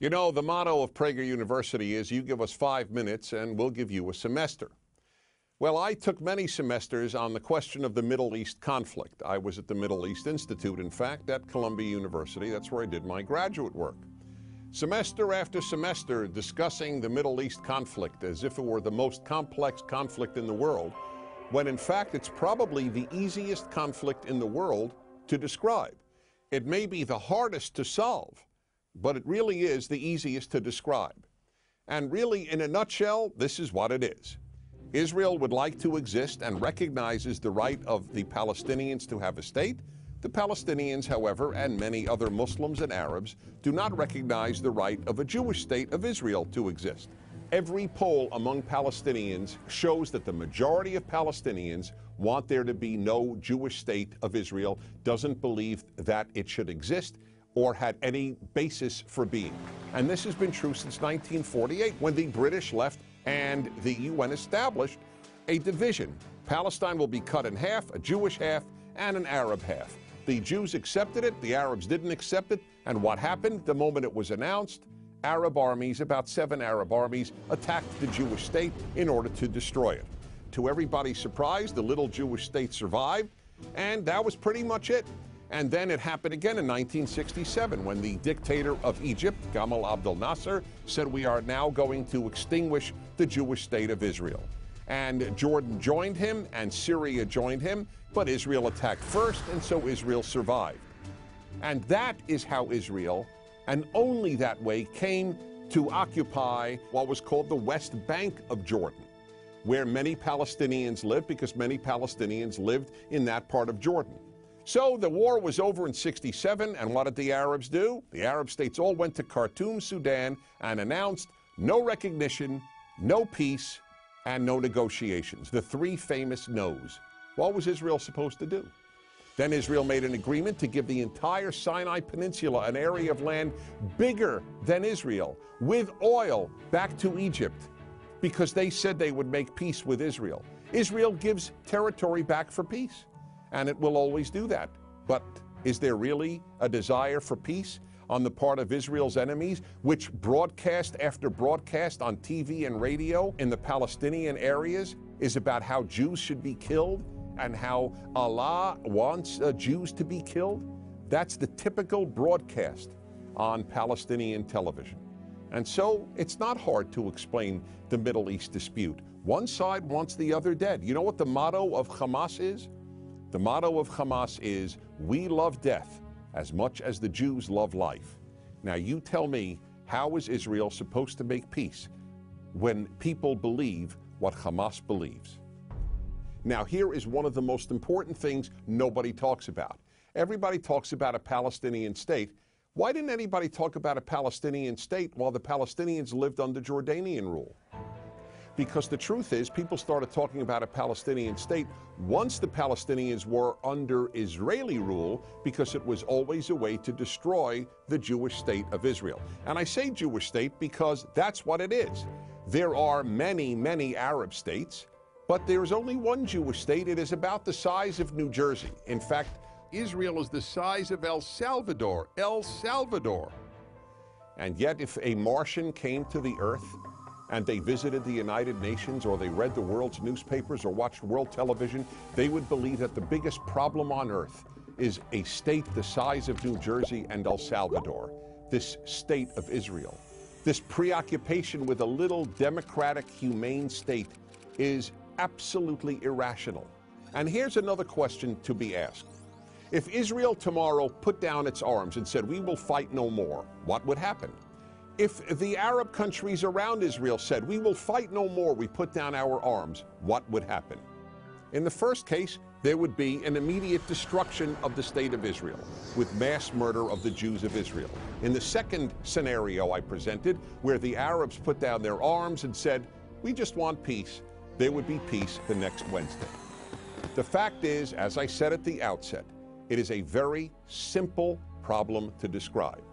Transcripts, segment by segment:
You know, the motto of Prager University is you give us 5 minutes and we'll give you a semester. Well, I took many semesters on the question of the Middle East conflict. I was at the Middle East Institute, in fact, at Columbia University. That's where I did my graduate work. Semester after semester discussing the Middle East conflict as if it were the most complex conflict in the world, when in fact it's probably the easiest conflict in the world to describe. It may be the hardest to solve, but it really is the easiest to describe. And really, in a nutshell, this is what it is. Israel would like to exist and recognizes the right of the Palestinians to have a state. The Palestinians, however, and many other Muslims and Arabs, do not recognize the right of a Jewish state of Israel to exist. Every poll among Palestinians shows that the majority of Palestinians want there to be no Jewish state of Israel, doesn't believe that it should exist or had any basis for being. And this has been true since 1948, when the British left and the UN established a division. Palestine will be cut in half, a Jewish half and an Arab half. The Jews accepted it, the Arabs didn't accept it, and what happened the moment it was announced? Arab armies, about 7 Arab armies, attacked the Jewish state in order to destroy it. To everybody's surprise, the little Jewish state survived, and that was pretty much it. And then it happened again in 1967 when the dictator of Egypt, Gamal Abdel Nasser, said we are now going to extinguish the Jewish state of Israel. And Jordan joined him and Syria joined him, but Israel attacked first, and so Israel survived. And that is how Israel, and only that way, came to occupy what was called the West Bank of Jordan, where many Palestinians lived, because many Palestinians lived in that part of Jordan. So the war was over in '67, and what did the Arabs do? The Arab states all went to Khartoum, Sudan, and announced no recognition, no peace, and no negotiations. The 3 famous no's. What was Israel supposed to do? Then Israel made an agreement to give the entire Sinai Peninsula, an area of land bigger than Israel, with oil, back to Egypt, because they said they would make peace with Israel. Israel gives territory back for peace, and it will always do that. But is there really a desire for peace on the part of Israel's enemies, which broadcast after broadcast on TV and radio in the Palestinian areas is about how Jews should be killed and how Allah wants Jews to be killed? That's the typical broadcast on Palestinian television. And so it's not hard to explain the Middle East dispute. One side wants the other dead. You know what the motto of Hamas is? The motto of Hamas is, "We love death as much as the Jews love life." Now you tell me, how is Israel supposed to make peace when people believe what Hamas believes? Now here is one of the most important things nobody talks about. Everybody talks about a Palestinian state. Why didn't anybody talk about a Palestinian state while the Palestinians lived under Jordanian rule? Because the truth is, people started talking about a Palestinian state once the Palestinians were under Israeli rule, because it was always a way to destroy the Jewish state of Israel. And I say Jewish state because that's what it is. There are many, many Arab states, but there's only one Jewish state. It is about the size of New Jersey. In fact, Israel is the size of El Salvador. El Salvador. And yet, if a Martian came to the earth and they visited the United Nations, or they read the world's newspapers or watched world television, they would believe that the biggest problem on earth is a state the size of New Jersey and El Salvador, this state of Israel. This preoccupation with a little democratic, humane state is absolutely irrational. And here's another question to be asked. If Israel tomorrow put down its arms and said, "We will fight no more," what would happen? If the Arab countries around Israel said, "We will fight no more, we put down our arms," what would happen? In the first case, there would be an immediate destruction of the state of Israel, with mass murder of the Jews of Israel. In the second scenario I presented, where the Arabs put down their arms and said, "We just want peace," there would be peace the next Wednesday. The fact is, as I said at the outset, it is a very simple problem to describe.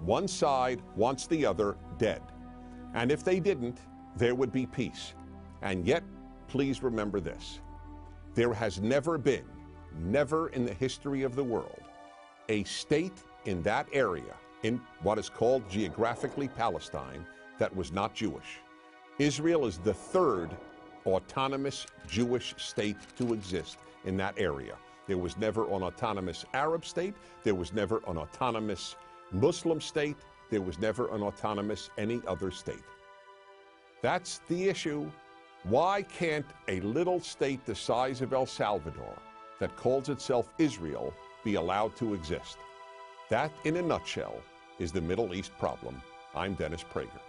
One side wants the other dead. And if they didn't, there would be peace. And yet, please remember this. There has never in the history of the world, a state in that area, in what is called geographically Palestine that was not Jewish. Israel is the third autonomous Jewish state to exist in that area. There was never an autonomous Arab state. There was never an autonomous Muslim state. There was never an autonomous any other state. That's the issue. Why can't a little state the size of El Salvador that calls itself Israel be allowed to exist? That, in a nutshell, is the Middle East problem. I'm Dennis Prager.